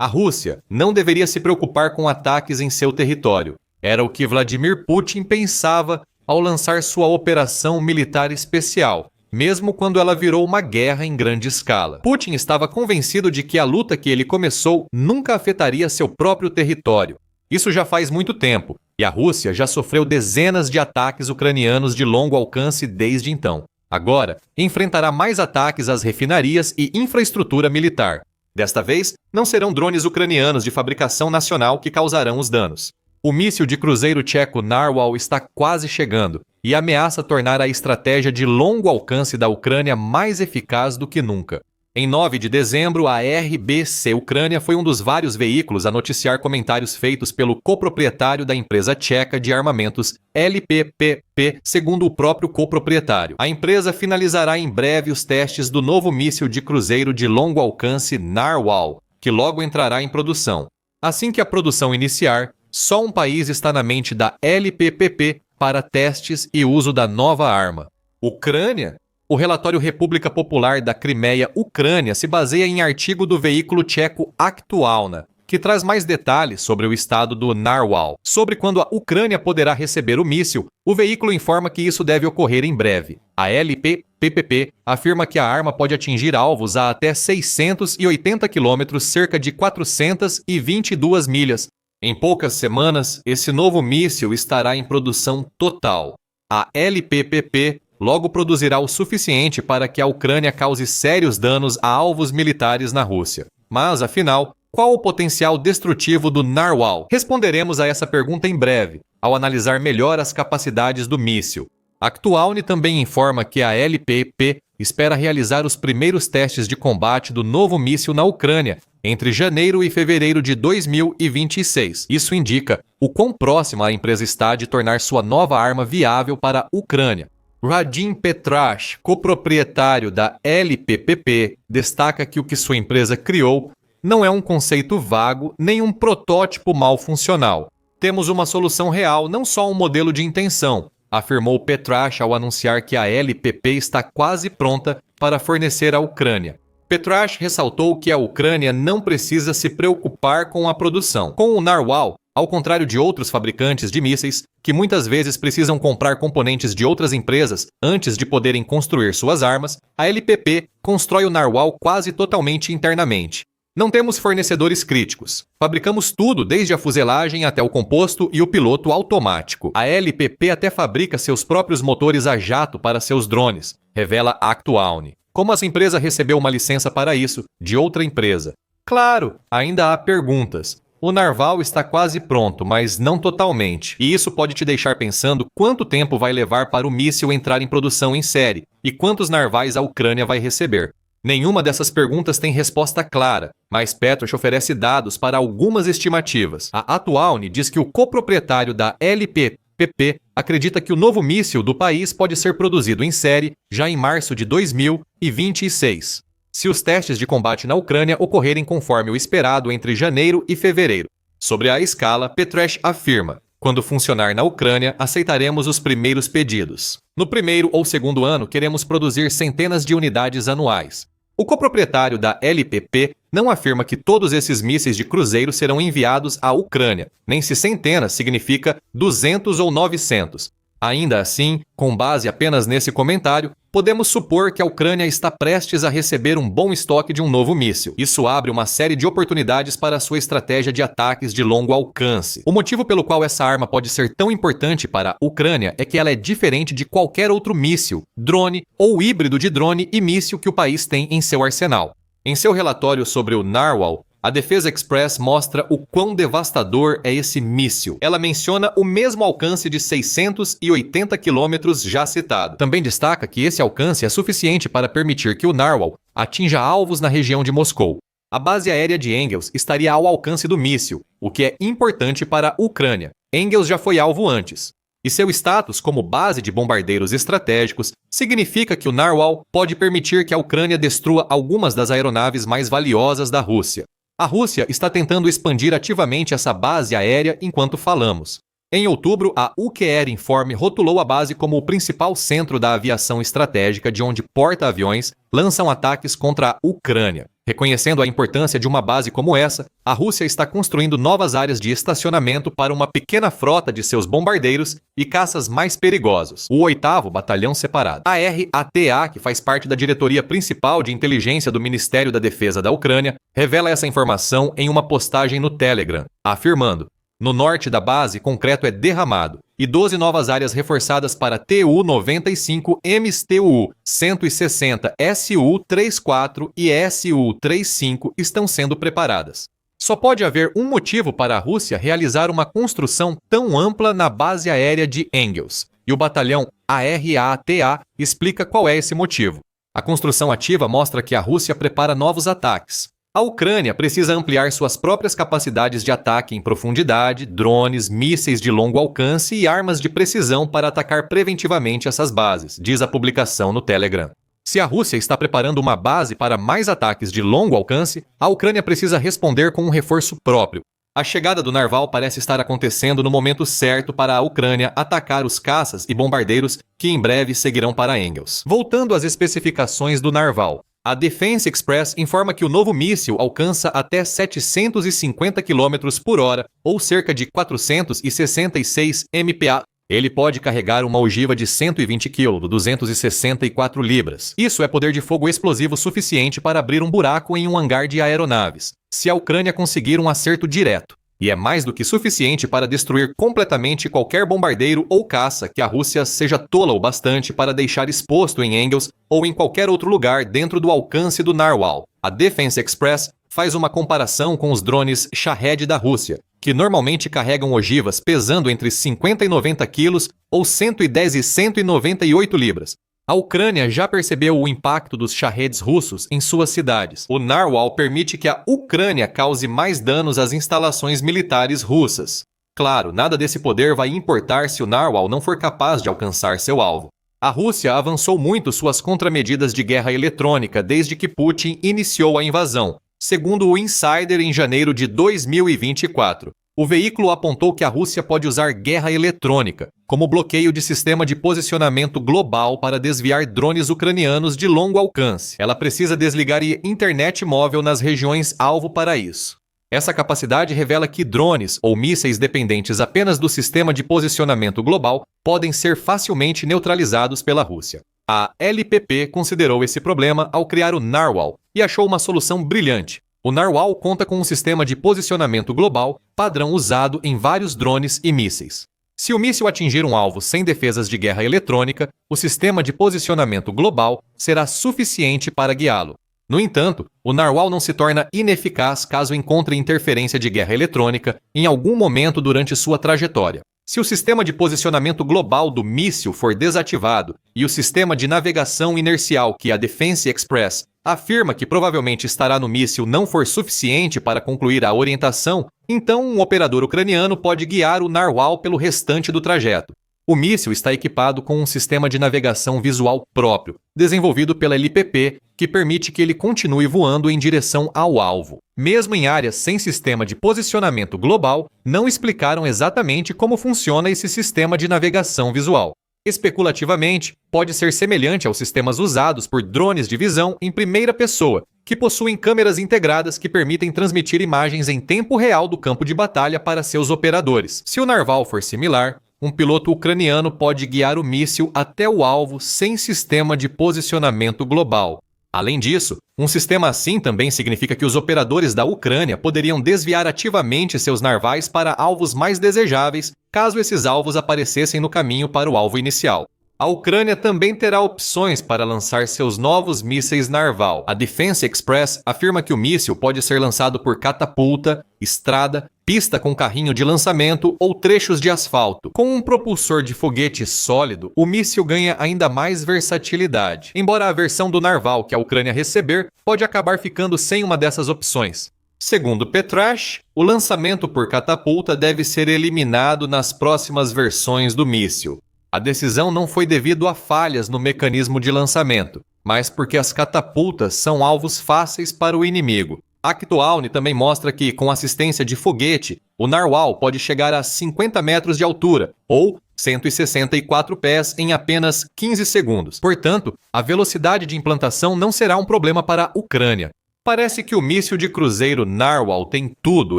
A Rússia não deveria se preocupar com ataques em seu território. Era o que Vladimir Putin pensava ao lançar sua operação militar especial, mesmo quando ela virou uma guerra em grande escala. Putin estava convencido de que a luta que ele começou nunca afetaria seu próprio território. Isso já faz muito tempo, e a Rússia já sofreu dezenas de ataques ucranianos de longo alcance desde então. Agora, enfrentará mais ataques às refinarias e infraestrutura militar. Desta vez, não serão drones ucranianos de fabricação nacional que causarão os danos. O míssil de cruzeiro tcheco Narwhal está quase chegando e ameaça tornar a estratégia de longo alcance da Ucrânia mais eficaz do que nunca. Em 9 de dezembro, a RBC Ucrânia foi um dos vários veículos a noticiar comentários feitos pelo coproprietário da empresa tcheca de armamentos LPPP, segundo o próprio coproprietário. A empresa finalizará em breve os testes do novo míssil de cruzeiro de longo alcance Narwhal, que logo entrará em produção. Assim que a produção iniciar, só um país está na mente da LPPP para testes e uso da nova arma: Ucrânia. O relatório República Popular da Crimeia, Ucrânia, se baseia em artigo do veículo tcheco Aktualna, que traz mais detalhes sobre o estado do Narwhal. Sobre quando a Ucrânia poderá receber o míssil, o veículo informa que isso deve ocorrer em breve. A LPPP afirma que a arma pode atingir alvos a até 680 quilômetros, cerca de 422 milhas. Em poucas semanas, esse novo míssil estará em produção total. A LPPP logo produzirá o suficiente para que a Ucrânia cause sérios danos a alvos militares na Rússia. Mas, afinal, qual o potencial destrutivo do Narwhal? Responderemos a essa pergunta em breve, ao analisar melhor as capacidades do míssil. Aktualny também informa que a LPP espera realizar os primeiros testes de combate do novo míssil na Ucrânia entre janeiro e fevereiro de 2026. Isso indica o quão próxima a empresa está de tornar sua nova arma viável para a Ucrânia. Radim Petrash, coproprietário da LPPP, destaca que o que sua empresa criou não é um conceito vago nem um protótipo mal funcional. Temos uma solução real, não só um modelo de intenção, afirmou Petrash ao anunciar que a LPP está quase pronta para fornecer à Ucrânia. Petrash ressaltou que a Ucrânia não precisa se preocupar com a produção. Com o Narwhal, ao contrário de outros fabricantes de mísseis, que muitas vezes precisam comprar componentes de outras empresas antes de poderem construir suas armas, a LPP constrói o Narwhal quase totalmente internamente. Não temos fornecedores críticos. Fabricamos tudo, desde a fuselagem até o composto e o piloto automático. A LPP até fabrica seus próprios motores a jato para seus drones, revela Aktualny. Como essa empresa recebeu uma licença para isso de outra empresa? Claro, ainda há perguntas. O Narwhal está quase pronto, mas não totalmente. E isso pode te deixar pensando quanto tempo vai levar para o míssil entrar em produção em série e quantos Narvals a Ucrânia vai receber. Nenhuma dessas perguntas tem resposta clara, mas Petrash oferece dados para algumas estimativas. A Aktualny diz que o coproprietário da LPPP acredita que o novo míssil do país pode ser produzido em série já em março de 2026. Se os testes de combate na Ucrânia ocorrerem conforme o esperado entre janeiro e fevereiro. Sobre a escala, Petrash afirma: quando funcionar na Ucrânia, aceitaremos os primeiros pedidos. No primeiro ou segundo ano, queremos produzir centenas de unidades anuais. O coproprietário da LPP não afirma que todos esses mísseis de cruzeiro serão enviados à Ucrânia, nem se centenas significa 200 ou 900. Ainda assim, com base apenas nesse comentário, podemos supor que a Ucrânia está prestes a receber um bom estoque de um novo míssil. Isso abre uma série de oportunidades para sua estratégia de ataques de longo alcance. O motivo pelo qual essa arma pode ser tão importante para a Ucrânia é que ela é diferente de qualquer outro míssil, drone ou híbrido de drone e míssil que o país tem em seu arsenal. Em seu relatório sobre o Narwhal, a Defesa Express mostra o quão devastador é esse míssil. Ela menciona o mesmo alcance de 680 quilômetros já citado. Também destaca que esse alcance é suficiente para permitir que o Narwhal atinja alvos na região de Moscou. A base aérea de Engels estaria ao alcance do míssil, o que é importante para a Ucrânia. Engels já foi alvo antes. E seu status como base de bombardeiros estratégicos significa que o Narwhal pode permitir que a Ucrânia destrua algumas das aeronaves mais valiosas da Rússia. A Rússia está tentando expandir ativamente essa base aérea enquanto falamos. Em outubro, a UQR Informe rotulou a base como o principal centro da aviação estratégica de onde porta-aviões lançam ataques contra a Ucrânia. Reconhecendo a importância de uma base como essa, a Rússia está construindo novas áreas de estacionamento para uma pequena frota de seus bombardeiros e caças mais perigosos, o 8º Batalhão Separado. A RATA, que faz parte da diretoria principal de inteligência do Ministério da Defesa da Ucrânia, revela essa informação em uma postagem no Telegram, afirmando: no norte da base, concreto é derramado e 12 novas áreas reforçadas para TU-95 MSTU 160 SU-34 e SU-35 estão sendo preparadas. Só pode haver um motivo para a Rússia realizar uma construção tão ampla na base aérea de Engels, e o batalhão ARATA explica qual é esse motivo. A construção ativa mostra que a Rússia prepara novos ataques. A Ucrânia precisa ampliar suas próprias capacidades de ataque em profundidade, drones, mísseis de longo alcance e armas de precisão para atacar preventivamente essas bases, diz a publicação no Telegram. Se a Rússia está preparando uma base para mais ataques de longo alcance, a Ucrânia precisa responder com um reforço próprio. A chegada do Narval parece estar acontecendo no momento certo para a Ucrânia atacar os caças e bombardeiros que em breve seguirão para Engels. Voltando às especificações do Narval, a Defense Express informa que o novo míssil alcança até 750 km por hora, ou cerca de 466 mph. Ele pode carregar uma ogiva de 120 kg, 264 libras. Isso é poder de fogo explosivo suficiente para abrir um buraco em um hangar de aeronaves, se a Ucrânia conseguir um acerto direto. E é mais do que suficiente para destruir completamente qualquer bombardeiro ou caça que a Rússia seja tola o bastante para deixar exposto em Engels ou em qualquer outro lugar dentro do alcance do Narwhal. A Defense Express faz uma comparação com os drones Shahed da Rússia, que normalmente carregam ogivas pesando entre 50 e 90 quilos ou 110 e 198 libras. A Ucrânia já percebeu o impacto dos Shaheds russos em suas cidades. O Narwhal permite que a Ucrânia cause mais danos às instalações militares russas. Claro, nada desse poder vai importar se o Narwhal não for capaz de alcançar seu alvo. A Rússia avançou muito suas contramedidas de guerra eletrônica desde que Putin iniciou a invasão, segundo o Insider em janeiro de 2024. O veículo apontou que a Rússia pode usar guerra eletrônica, como bloqueio de sistema de posicionamento global para desviar drones ucranianos de longo alcance. Ela precisa desligar a internet móvel nas regiões alvo para isso. Essa capacidade revela que drones ou mísseis dependentes apenas do sistema de posicionamento global podem ser facilmente neutralizados pela Rússia. A LPP considerou esse problema ao criar o Narwhal e achou uma solução brilhante. O Narwhal conta com um sistema de posicionamento global padrão usado em vários drones e mísseis. Se o míssil atingir um alvo sem defesas de guerra eletrônica, o sistema de posicionamento global será suficiente para guiá-lo. No entanto, o Narwhal não se torna ineficaz caso encontre interferência de guerra eletrônica em algum momento durante sua trajetória. Se o sistema de posicionamento global do míssil for desativado e o sistema de navegação inercial que a Defense Express afirma que provavelmente estará no míssil não for suficiente para concluir a orientação, então um operador ucraniano pode guiar o Narwhal pelo restante do trajeto. O míssil está equipado com um sistema de navegação visual próprio, desenvolvido pela LPP, que permite que ele continue voando em direção ao alvo. Mesmo em áreas sem sistema de posicionamento global, não explicaram exatamente como funciona esse sistema de navegação visual. Especulativamente, pode ser semelhante aos sistemas usados por drones de visão em primeira pessoa, que possuem câmeras integradas que permitem transmitir imagens em tempo real do campo de batalha para seus operadores. Se o Narwhal for similar, um piloto ucraniano pode guiar o míssil até o alvo sem sistema de posicionamento global. Além disso, um sistema assim também significa que os operadores da Ucrânia poderiam desviar ativamente seus narvais para alvos mais desejáveis, caso esses alvos aparecessem no caminho para o alvo inicial. A Ucrânia também terá opções para lançar seus novos mísseis Narval. A Defense Express afirma que o míssil pode ser lançado por catapulta, estrada, pista com carrinho de lançamento ou trechos de asfalto. Com um propulsor de foguete sólido, o míssil ganha ainda mais versatilidade. Embora a versão do Narval que a Ucrânia receber pode acabar ficando sem uma dessas opções. Segundo Petrash, o lançamento por catapulta deve ser eliminado nas próximas versões do míssil. A decisão não foi devido a falhas no mecanismo de lançamento, mas porque as catapultas são alvos fáceis para o inimigo. Actualne também mostra que, com assistência de foguete, O Narwhal pode chegar a 50 metros de altura, ou 164 pés em apenas 15 segundos. Portanto, a velocidade de implantação não será um problema para a Ucrânia. Parece que o míssil de cruzeiro Narwhal tem tudo,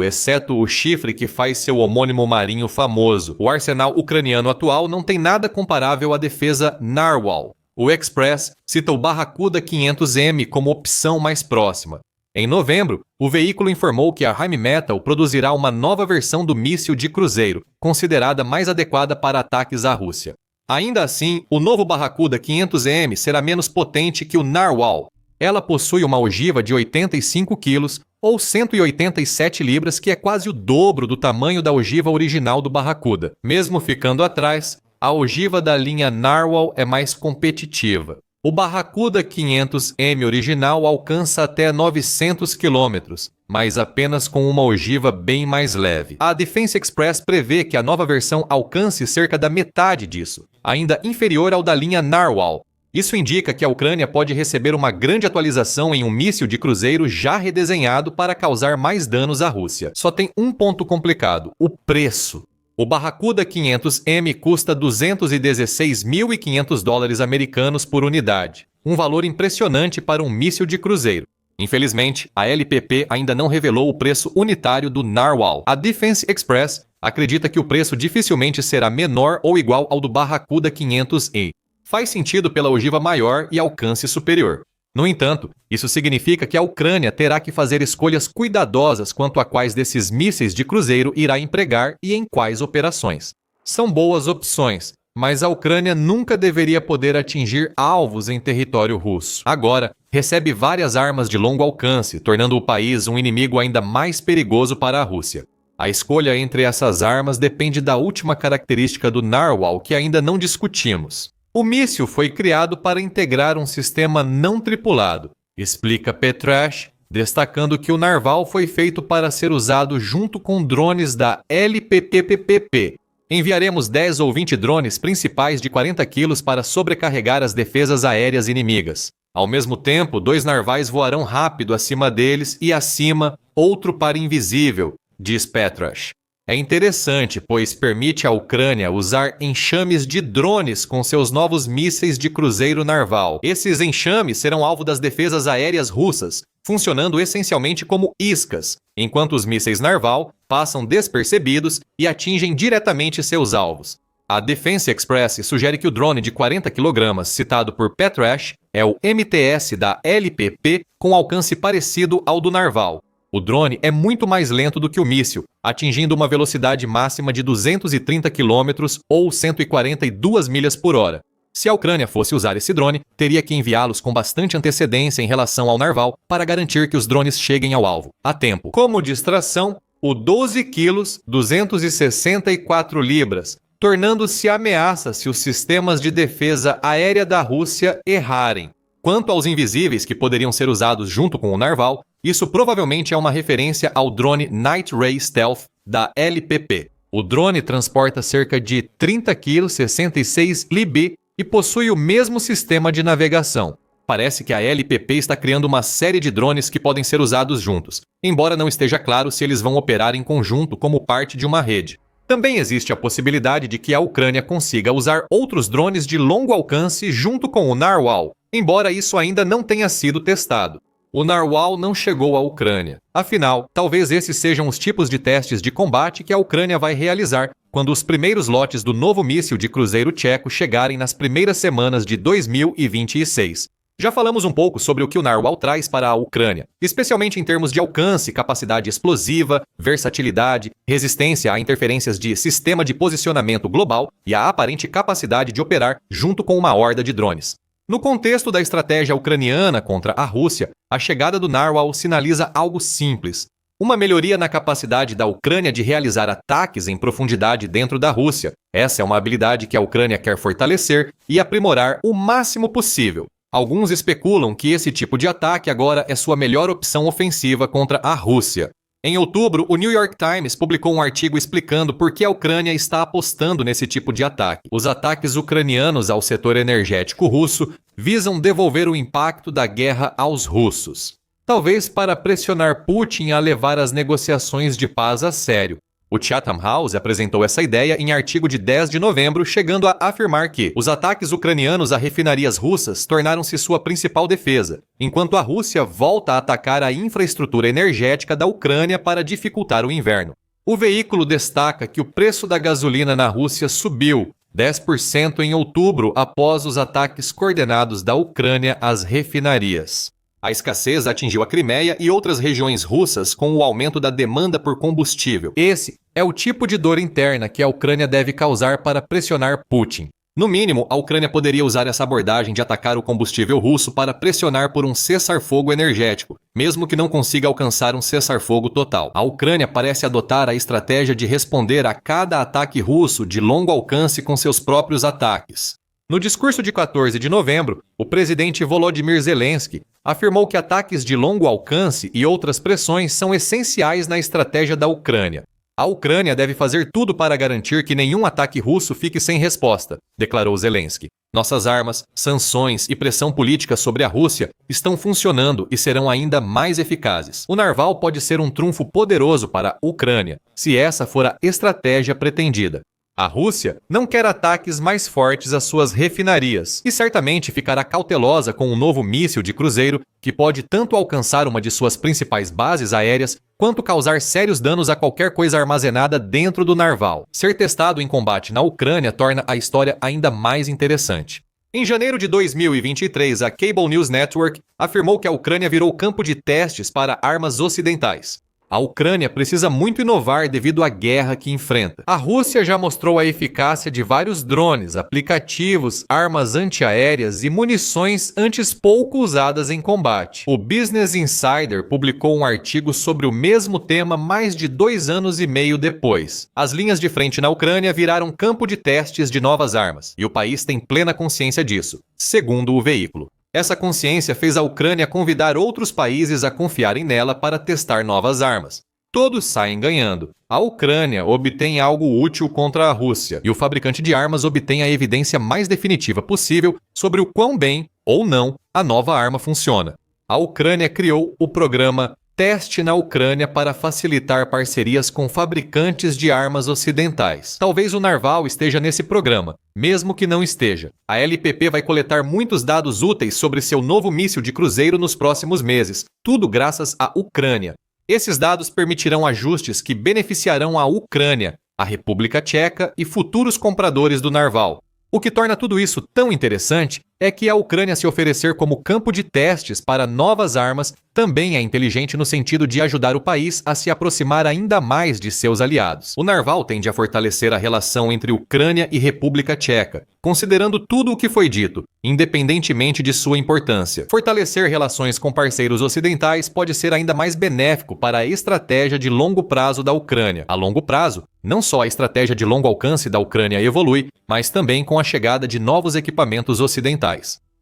exceto o chifre que faz seu homônimo marinho famoso. O arsenal ucraniano atual não tem nada comparável à defesa Narwhal. O Express cita o Barracuda 500M como opção mais próxima. Em novembro, o veículo informou que a Rheinmetall produzirá uma nova versão do míssil de cruzeiro, considerada mais adequada para ataques à Rússia. Ainda assim, o novo Barracuda 500M será menos potente que o Narwhal. Ela possui uma ogiva de 85 quilos, ou 187 libras, que é quase o dobro do tamanho da ogiva original do Barracuda. Mesmo ficando atrás, a ogiva da linha Narwhal é mais competitiva. O Barracuda 500M original alcança até 900 km, mas apenas com uma ogiva bem mais leve. A Defense Express prevê que a nova versão alcance cerca da metade disso, ainda inferior ao da linha Narwhal. Isso indica que a Ucrânia pode receber uma grande atualização em um míssil de cruzeiro já redesenhado para causar mais danos à Rússia. Só tem um ponto complicado: o preço. O Barracuda 500M custa $216.500 americanos por unidade, um valor impressionante para um míssil de cruzeiro. Infelizmente, a LPP ainda não revelou o preço unitário do Narwhal. A Defense Express acredita que o preço dificilmente será menor ou igual ao do Barracuda 500E. Faz sentido pela ogiva maior e alcance superior. No entanto, isso significa que a Ucrânia terá que fazer escolhas cuidadosas quanto a quais desses mísseis de cruzeiro irá empregar e em quais operações. São boas opções, mas a Ucrânia nunca deveria poder atingir alvos em território russo. Agora, recebe várias armas de longo alcance, tornando o país um inimigo ainda mais perigoso para a Rússia. A escolha entre essas armas depende da última característica do Narwhal que ainda não discutimos. O míssil foi criado para integrar um sistema não tripulado, explica Petrash, destacando que o Narwhal foi feito para ser usado junto com drones da LPPPP. Enviaremos 10 ou 20 drones principais de 40 quilos para sobrecarregar as defesas aéreas inimigas. Ao mesmo tempo, 2 narvais voarão rápido acima deles e acima, outro para invisível, diz Petrash. É interessante, pois permite à Ucrânia usar enxames de drones com seus novos mísseis de cruzeiro Narwhal. Esses enxames serão alvo das defesas aéreas russas, funcionando essencialmente como iscas, enquanto os mísseis Narwhal passam despercebidos e atingem diretamente seus alvos. A Defense Express sugere que o drone de 40 kg citado por Petrash é o MTS da LPP com alcance parecido ao do Narwhal. O drone é muito mais lento do que o míssil, atingindo uma velocidade máxima de 230 km ou 142 milhas por hora. Se a Ucrânia fosse usar esse drone, teria que enviá-los com bastante antecedência em relação ao Narwhal para garantir que os drones cheguem ao alvo, a tempo. Como distração, o 12 kg, 264 libras, tornando-se ameaça se os sistemas de defesa aérea da Rússia errarem. Quanto aos invisíveis que poderiam ser usados junto com o Narwhal, isso provavelmente é uma referência ao drone Night Ray Stealth da LPP. O drone transporta cerca de 30 kg, 66 lb e possui o mesmo sistema de navegação. Parece que a LPP está criando uma série de drones que podem ser usados juntos, embora não esteja claro se eles vão operar em conjunto como parte de uma rede. Também existe a possibilidade de que a Ucrânia consiga usar outros drones de longo alcance junto com o Narwhal, embora isso ainda não tenha sido testado. O Narwhal não chegou à Ucrânia. Afinal, talvez esses sejam os tipos de testes de combate que a Ucrânia vai realizar quando os primeiros lotes do novo míssil de cruzeiro tcheco chegarem nas primeiras semanas de 2026. Já falamos um pouco sobre o que o Narwhal traz para a Ucrânia, especialmente em termos de alcance, capacidade explosiva, versatilidade, resistência a interferências de sistema de posicionamento global e a aparente capacidade de operar junto com uma horda de drones. No contexto da estratégia ucraniana contra a Rússia, a chegada do Narwhal sinaliza algo simples: uma melhoria na capacidade da Ucrânia de realizar ataques em profundidade dentro da Rússia. Essa é uma habilidade que a Ucrânia quer fortalecer e aprimorar o máximo possível. Alguns especulam que esse tipo de ataque agora é sua melhor opção ofensiva contra a Rússia. Em outubro, o New York Times publicou um artigo explicando por que a Ucrânia está apostando nesse tipo de ataque. Os ataques ucranianos ao setor energético russo visam devolver o impacto da guerra aos russos. Talvez para pressionar Putin a levar as negociações de paz a sério. O Chatham House apresentou essa ideia em artigo de 10 de novembro, chegando a afirmar que os ataques ucranianos a refinarias russas tornaram-se sua principal defesa, enquanto a Rússia volta a atacar a infraestrutura energética da Ucrânia para dificultar o inverno. O veículo destaca que o preço da gasolina na Rússia subiu 10% em outubro após os ataques coordenados da Ucrânia às refinarias. A escassez atingiu a Crimeia e outras regiões russas com o aumento da demanda por combustível. Esse é o tipo de dor interna que a Ucrânia deve causar para pressionar Putin. No mínimo, a Ucrânia poderia usar essa abordagem de atacar o combustível russo para pressionar por um cessar-fogo energético, mesmo que não consiga alcançar um cessar-fogo total. A Ucrânia parece adotar a estratégia de responder a cada ataque russo de longo alcance com seus próprios ataques. No discurso de 14 de novembro, o presidente Volodymyr Zelensky afirmou que ataques de longo alcance e outras pressões são essenciais na estratégia da Ucrânia. A Ucrânia deve fazer tudo para garantir que nenhum ataque russo fique sem resposta, declarou Zelensky. Nossas armas, sanções e pressão política sobre a Rússia estão funcionando e serão ainda mais eficazes. O Narval pode ser um trunfo poderoso para a Ucrânia, se essa for a estratégia pretendida. A Rússia não quer ataques mais fortes às suas refinarias e certamente ficará cautelosa com um novo míssil de cruzeiro que pode tanto alcançar uma de suas principais bases aéreas quanto causar sérios danos a qualquer coisa armazenada dentro do Narval. Ser testado em combate na Ucrânia torna a história ainda mais interessante. Em janeiro de 2023, a Cable News Network afirmou que a Ucrânia virou campo de testes para armas ocidentais. A Ucrânia precisa muito inovar devido à guerra que enfrenta. A Rússia já mostrou a eficácia de vários drones, aplicativos, armas antiaéreas e munições antes pouco usadas em combate. O Business Insider publicou um artigo sobre o mesmo tema mais de 2 anos e meio depois. As linhas de frente na Ucrânia viraram campo de testes de novas armas, e o país tem plena consciência disso, segundo o veículo. Essa consciência fez a Ucrânia convidar outros países a confiarem nela para testar novas armas. Todos saem ganhando. A Ucrânia obtém algo útil contra a Rússia, e o fabricante de armas obtém a evidência mais definitiva possível sobre o quão bem, ou não, a nova arma funciona. A Ucrânia criou o programa Teste na Ucrânia para facilitar parcerias com fabricantes de armas ocidentais. Talvez o Narval esteja nesse programa, mesmo que não esteja. A LPP vai coletar muitos dados úteis sobre seu novo míssil de cruzeiro nos próximos meses, tudo graças à Ucrânia. Esses dados permitirão ajustes que beneficiarão a Ucrânia, a República Tcheca e futuros compradores do Narval. O que torna tudo isso tão interessante é que a Ucrânia se oferecer como campo de testes para novas armas também é inteligente no sentido de ajudar o país a se aproximar ainda mais de seus aliados. O Narval tende a fortalecer a relação entre Ucrânia e República Tcheca, considerando tudo o que foi dito, independentemente de sua importância. Fortalecer relações com parceiros ocidentais pode ser ainda mais benéfico para a estratégia de longo prazo da Ucrânia. A longo prazo, não só a estratégia de longo alcance da Ucrânia evolui, mas também com a chegada de novos equipamentos ocidentais.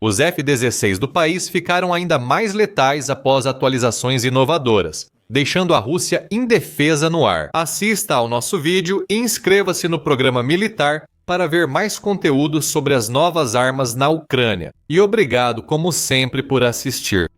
Os F-16 do país ficaram ainda mais letais após atualizações inovadoras, deixando a Rússia indefesa no ar. Assista ao nosso vídeo e inscreva-se no programa militar para ver mais conteúdo sobre as novas armas na Ucrânia. E obrigado, como sempre, por assistir.